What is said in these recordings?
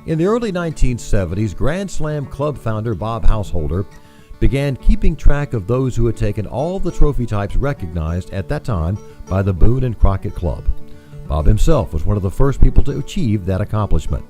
In the early 1970s, Grand Slam Club founder Bob Householder began keeping track of those who had taken all the trophy types recognized at that time by the Boone and Crockett Club. Bob himself was one of the first people to achieve that accomplishment.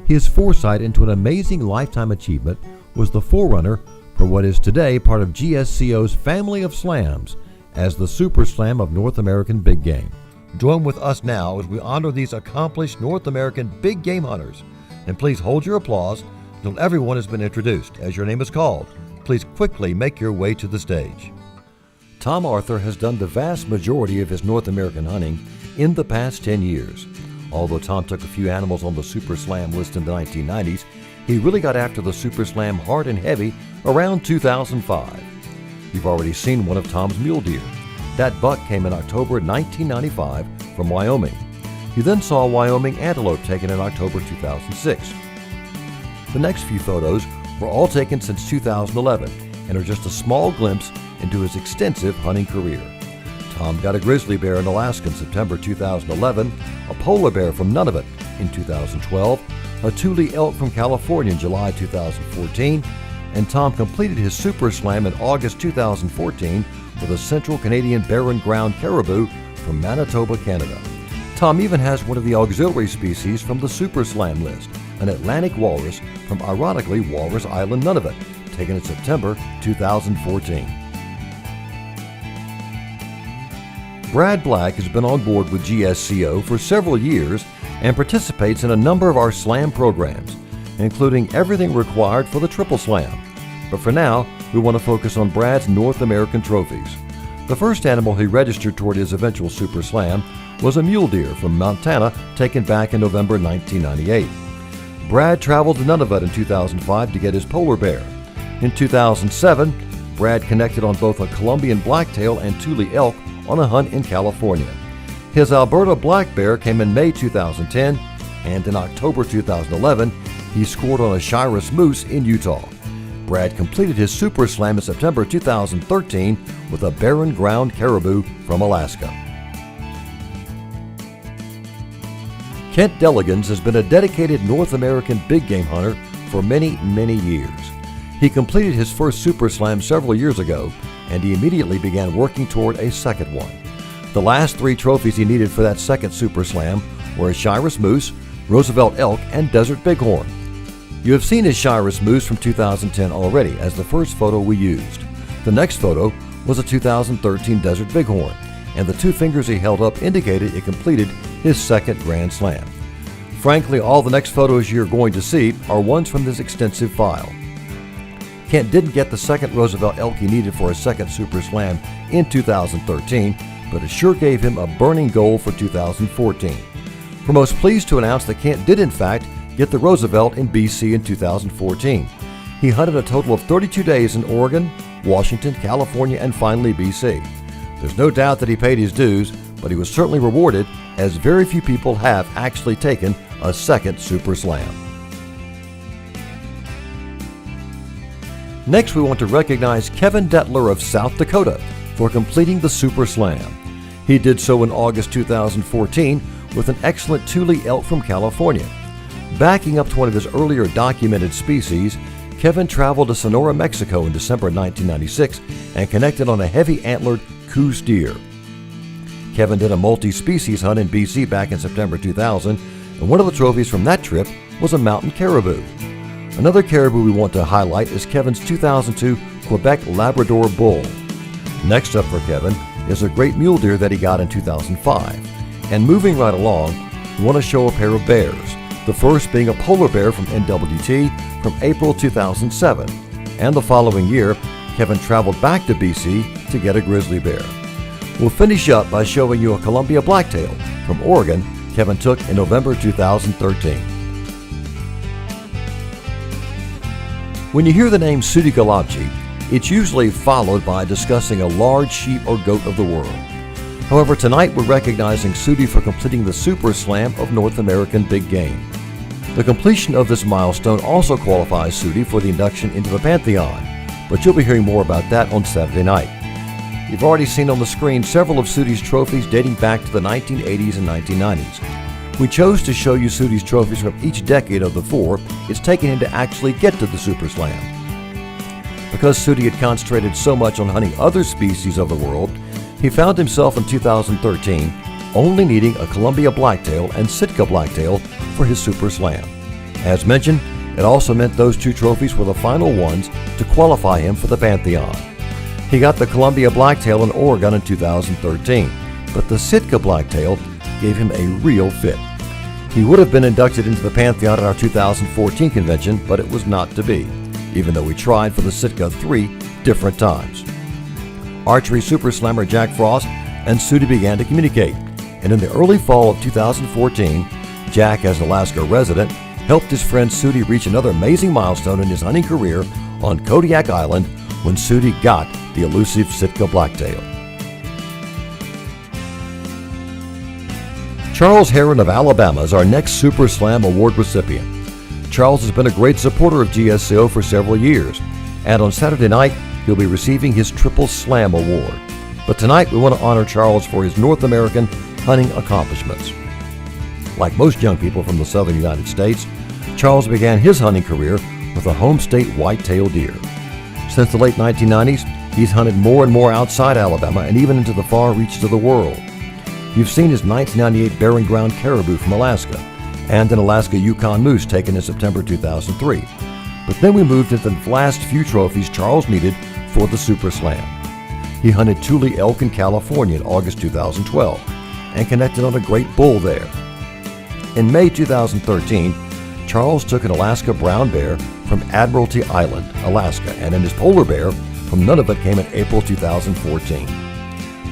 His foresight into an amazing lifetime achievement was the forerunner for what is today part of GSCO's family of slams as the Super Slam of North American Big Game. Join with us now as we honor these accomplished North American big game hunters. And please hold your applause until everyone has been introduced. As your name is called, please quickly make your way to the stage. Tom Arthur has done the vast majority of his North American hunting in the past 10 years. Although Tom took a few animals on the Super Slam list in the 1990s, he really got after the Super Slam hard and heavy around 2005. You've already seen one of Tom's mule deer. That buck came in October 1995 from Wyoming. You then saw a Wyoming antelope taken in October 2006. The next few photos were all taken since 2011 and are just a small glimpse into his extensive hunting career. Tom got a grizzly bear in Alaska in September 2011, a polar bear from Nunavut in 2012, a Thule elk from California in July 2014, and Tom completed his Super Slam in August 2014 with a Central Canadian barren ground caribou from Manitoba, Canada. Tom even has one of the auxiliary species from the Super Slam list, an Atlantic walrus from, ironically, Walrus Island, Nunavut, taken in September 2014. Brad Black has been on board with GSCO for several years and participates in a number of our Slam programs, including everything required for the Triple Slam. But for now, we want to focus on Brad's North American trophies. The first animal he registered toward his eventual Super Slam was a mule deer from Montana taken back in November 1998. Brad traveled to Nunavut in 2005 to get his polar bear. In 2007, Brad connected on both a Colombian blacktail and Thule elk on a hunt in California. His Alberta black bear came in May 2010, and in October 2011, he scored on a Shiras moose in Utah. Brad completed his Super Slam in September 2013 with a barren ground caribou from Alaska. Kent Delegans has been a dedicated North American big game hunter for many, many years. He completed his first Super Slam several years ago, and he immediately began working toward a second one. The last three trophies he needed for that second Super Slam were a Shiras moose, Roosevelt elk, and desert bighorn. You have seen his Shiras moose from 2010 already as the first photo we used. The next photo was a 2013 desert bighorn, and the two fingers he held up indicated it completed his second Grand Slam. Frankly, all the next photos you're going to see are ones from this extensive file. Kent didn't get the second Roosevelt elk he needed for his second Super Slam in 2013, but it sure gave him a burning goal for 2014. We're most pleased to announce that Kent did in fact get the Roosevelt in BC in 2014. He hunted a total of 32 days in Oregon, Washington, California, and finally BC. There's no doubt that he paid his dues, but he was certainly rewarded, as very few people have actually taken a second Super Slam. Next, we want to recognize Kevin Detler of South Dakota for completing the Super Slam. He did so in August 2014 with an excellent Thule elk from California. Backing up to one of his earlier documented species, Kevin traveled to Sonora, Mexico in December 1996 and connected on a heavy antlered Coues deer. Kevin did a multi-species hunt in BC back in September 2000, and one of the trophies from that trip was a mountain caribou. Another caribou we want to highlight is Kevin's 2002 Quebec Labrador bull. Next up for Kevin is a great mule deer that he got in 2005. And moving right along, we want to show a pair of bears, the first being a polar bear from NWT from April 2007. And the following year, Kevin traveled back to BC to get a grizzly bear. We'll finish up by showing you a Columbia blacktail from Oregon Kevin took in November 2013. When you hear the name Sudi Galabji, it's usually followed by discussing a large sheep or goat of the world. However, tonight we're recognizing Sudi for completing the Super Slam of North American big game. The completion of this milestone also qualifies Sudi for the induction into the Pantheon, but you'll be hearing more about that on Saturday night. You've already seen on the screen several of Sudi's trophies dating back to the 1980s and 1990s. We chose to show you Sudi's trophies from each decade of the 4 it's taken him to actually get to the Super Slam. Because Sudi had concentrated so much on hunting other species of the world, he found himself in 2013 only needing a Columbia blacktail and Sitka blacktail for his Super Slam. As mentioned, it also meant those 2 trophies were the final ones to qualify him for the Pantheon. He got the Columbia blacktail in Oregon in 2013, but the Sitka blacktail gave him a real fit. He would have been inducted into the Pantheon at our 2014 convention, but it was not to be, even though we tried for the Sitka 3 different times. Archery Super Slammer Jack Frost and Sudi began to communicate, and in the early fall of 2014, Jack, as an Alaska resident, helped his friend Sudi reach another amazing milestone in his hunting career on Kodiak Island when Sudi got the elusive Sitka blacktail. Charles Heron of Alabama is our next Super Slam Award recipient. Charles has been a great supporter of GSCO for several years, and on Saturday night, he'll be receiving his Triple Slam Award. But tonight, we want to honor Charles for his North American hunting accomplishments. Like most young people from the southern United States, Charles began his hunting career with a home state white-tailed deer. Since the late 1990s, he's hunted more and more outside Alabama and even into the far reaches of the world. You've seen his 1998 barren ground caribou from Alaska and an Alaska Yukon moose taken in September 2003. But then we moved into the last few trophies Charles needed for the Super Slam. He hunted Tule elk in California in August 2012 and connected on a great bull there. In May 2013, Charles took an Alaska brown bear from Admiralty Island, Alaska, and his polar bear from Nunavut came in April 2014.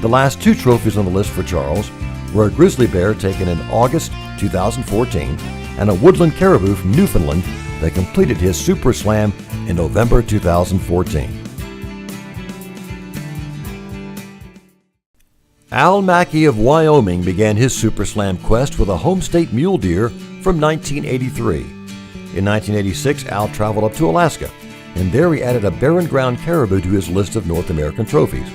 The last 2 trophies on the list for Charles were a grizzly bear taken in August 2014 and a woodland caribou from Newfoundland that completed his Super Slam in November 2014. Al Mackey of Wyoming began his Super Slam quest with a home state mule deer from 1983. In 1986, Al traveled up to Alaska, and there he added a barren ground caribou to his list of North American trophies.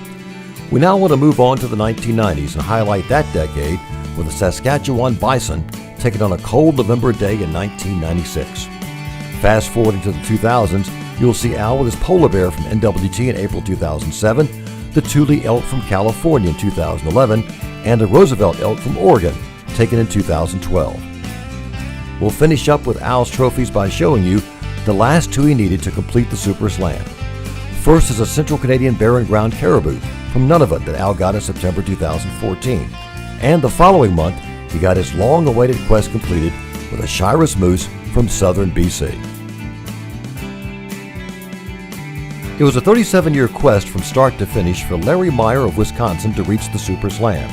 We now want to move on to the 1990s and highlight that decade with a Saskatchewan bison taken on a cold November day in 1996. Fast forwarding to the 2000s, you'll see Al with his polar bear from NWT in April 2007, the Tule elk from California in 2011, and a Roosevelt elk from Oregon, taken in 2012. We'll finish up with Al's trophies by showing you the last 2 he needed to complete the Super Slam. First is a Central Canadian barren ground caribou from Nunavut that Al got in September 2014. And the following month, he got his long-awaited quest completed with a Shiras moose from southern BC. It was a 37-year quest from start to finish for Larry Meyer of Wisconsin to reach the Super Slam.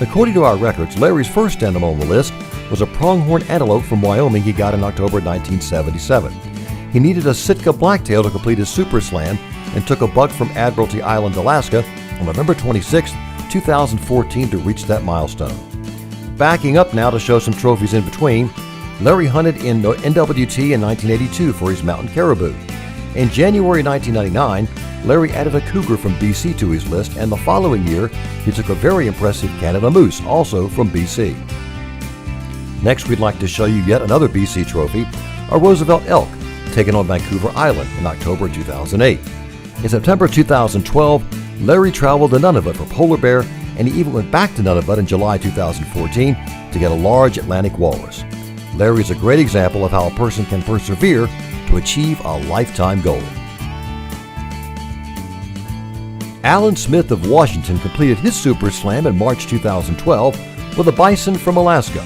According to our records, Larry's first animal on the list was a pronghorn antelope from Wyoming he got in October 1977. He needed a Sitka blacktail to complete his Super Slam and took a buck from Admiralty Island, Alaska on November 26, 2014 to reach that milestone. Backing up now to show some trophies in between, Larry hunted in NWT in 1982 for his mountain caribou. In January 1999, Larry added a cougar from BC to his list, and the following year, he took a very impressive Canada moose, also from BC. Next, we'd like to show you yet another BC trophy, a Roosevelt elk, taken on Vancouver Island in October 2008. In September 2012, Larry traveled to Nunavut for polar bear, and he even went back to Nunavut in July 2014 to get a large Atlantic walrus. Larry is a great example of how a person can persevere to achieve a lifetime goal. Alan Smith of Washington completed his Super Slam in March 2012 with a bison from Alaska.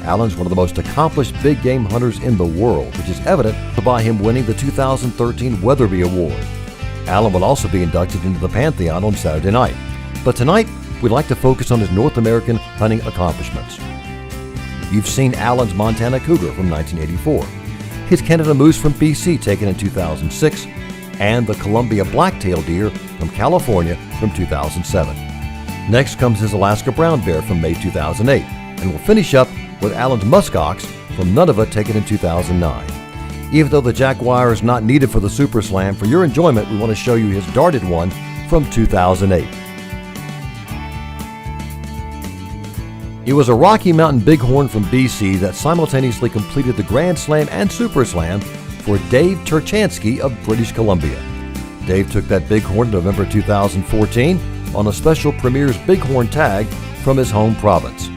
Alan's one of the most accomplished big game hunters in the world, which is evident by him winning the 2013 Weatherby Award. Alan will also be inducted into the Pantheon on Saturday night. But tonight, we'd like to focus on his North American hunting accomplishments. You've seen Alan's Montana Cougar from 1984, his Canada Moose from BC taken in 2006, and the Columbia Blacktail Deer from California from 2007. Next comes his Alaska Brown Bear from May 2008, and we'll finish up with Alan's Muskox from Nunavut taken in 2009. Even though the Jaguar is not needed for the Super Slam, for your enjoyment, we want to show you his darted one from 2008. It was a Rocky Mountain Bighorn from BC that simultaneously completed the Grand Slam and Super Slam for Dave Torchinsky of British Columbia. Dave took that Bighorn in November 2014 on a special Premier's Bighorn tag from his home province.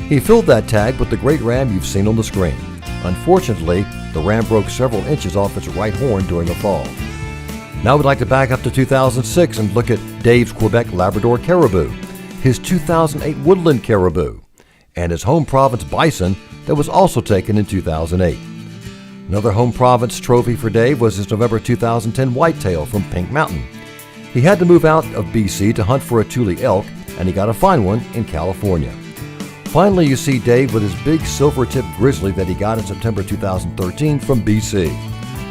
He filled that tag with the great ram you've seen on the screen. Unfortunately, the ram broke several inches off its right horn during a fall. Now we'd like to back up to 2006 and look at Dave's Quebec Labrador Caribou, his 2008 Woodland Caribou, and his home province bison that was also taken in 2008. Another home province trophy for Dave was his November 2010 whitetail from Pink Mountain. He had to move out of BC to hunt for a Tule elk, and he got a fine one in California. Finally, you see Dave with his big silver-tipped grizzly that he got in September 2013 from BC.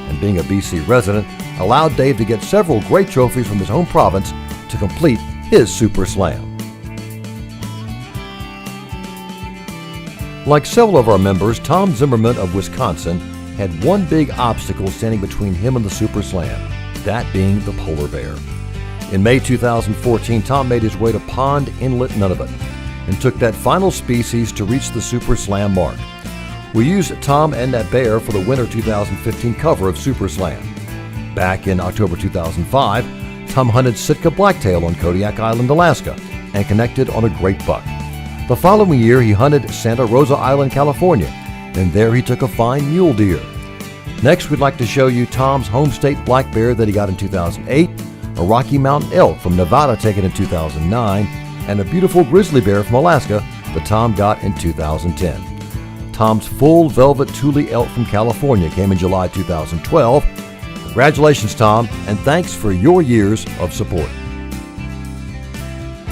And being a BC resident allowed Dave to get several great trophies from his home province to complete his Super Slam. Like several of our members, Tom Zimmerman of Wisconsin had one big obstacle standing between him and the Super Slam, that being the polar bear. In May 2014, Tom made his way to Pond Inlet, Nunavut, and took that final species to reach the Super Slam mark. We used Tom and that bear for the winter 2015 cover of Super Slam. Back in October 2005, Tom hunted Sitka blacktail on Kodiak Island, Alaska, and connected on a great buck. The following year, he hunted Santa Rosa Island, California, and there he took a fine mule deer. Next, we'd like to show you Tom's home state black bear that he got in 2008, a Rocky Mountain elk from Nevada taken in 2009, and a beautiful grizzly bear from Alaska that Tom got in 2010. Tom's full velvet Tule elk from California came in July 2012. Congratulations, Tom, and thanks for your years of support.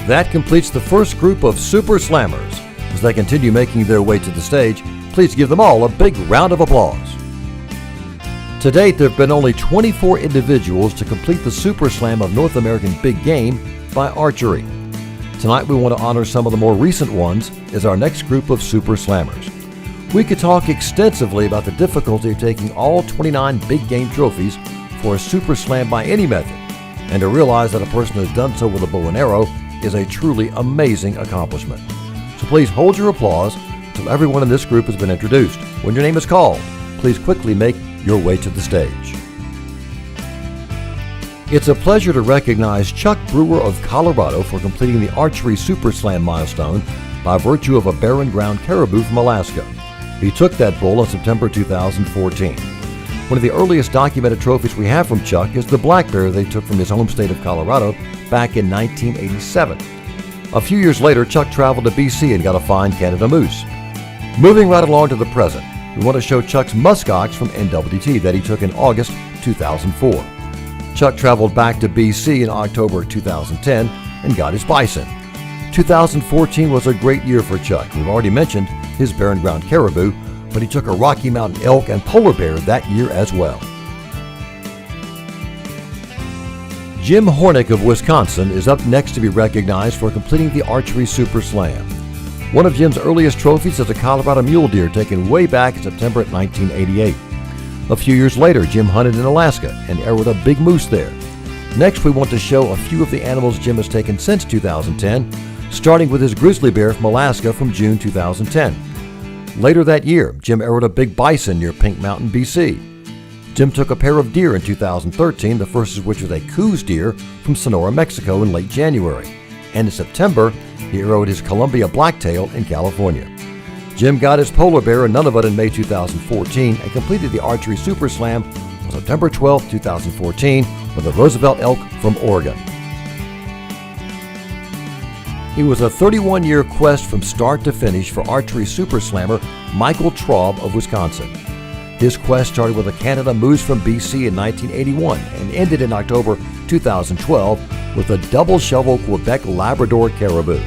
That completes the first group of Super Slammers. As they continue making their way to the stage, please give them all a big round of applause. To date, there have been only 24 individuals to complete the Super Slam of North American Big Game by archery. Tonight we want to honor some of the more recent ones as our next group of Super Slammers. We could talk extensively about the difficulty of taking all 29 big game trophies for a Super Slam by any method, and to realize that a person has done so with a bow and arrow is a truly amazing accomplishment. So please hold your applause until everyone in this group has been introduced. When your name is called, please quickly make your way to the stage. It's a pleasure to recognize Chuck Brewer of Colorado for completing the Archery Super Slam milestone by virtue of a barren ground caribou from Alaska. He took that bull in September 2014. One of the earliest documented trophies we have from Chuck is the black bear they took from his home state of Colorado back in 1987. A few years later, Chuck traveled to BC and got a fine Canada moose. Moving right along to the present, we want to show Chuck's muskox from NWT that he took in August 2004. Chuck traveled back to BC in October 2010 and got his bison. 2014 was a great year for Chuck. We've already mentioned his barren ground caribou, but he took a Rocky Mountain elk and polar bear that year as well. Jim Hornick of Wisconsin is up next to be recognized for completing the Archery Super Slam. One of Jim's earliest trophies is a Colorado mule deer taken way back in September 1988. A few years later, Jim hunted in Alaska and arrowed a big moose there. Next, we want to show a few of the animals Jim has taken since 2010, starting with his grizzly bear from Alaska from June 2010. Later that year, Jim arrowed a big bison near Pink Mountain, BC. Jim took a pair of deer in 2013, the first of which was a Coues deer from Sonora, Mexico in late January. And in September, he arrowed his Columbia blacktail in California. Jim got his polar bear in Nunavut in May 2014 and completed the Archery Super Slam on September 12, 2014 with a Roosevelt elk from Oregon. It was a 31-year quest from start to finish for Archery Super Slammer Michael Traub of Wisconsin. His quest started with a Canada moose from BC in 1981 and ended in October 2012 with a double shovel Quebec Labrador caribou.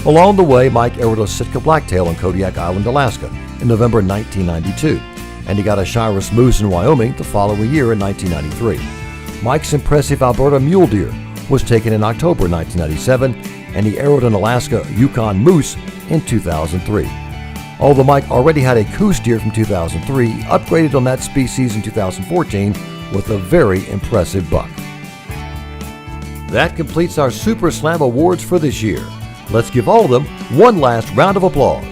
Along the way, Mike arrowed a Sitka blacktail on Kodiak Island, Alaska in November 1992, and he got a Shiras moose in Wyoming the following year in 1993. Mike's impressive Alberta mule deer was taken in October 1997, and he arrowed an Alaska Yukon moose in 2003. Although Mike already had a Coues deer from 2003, he upgraded on that species in 2014 with a very impressive buck. That completes our Super Slam awards for this year. Let's give all of them one last round of applause.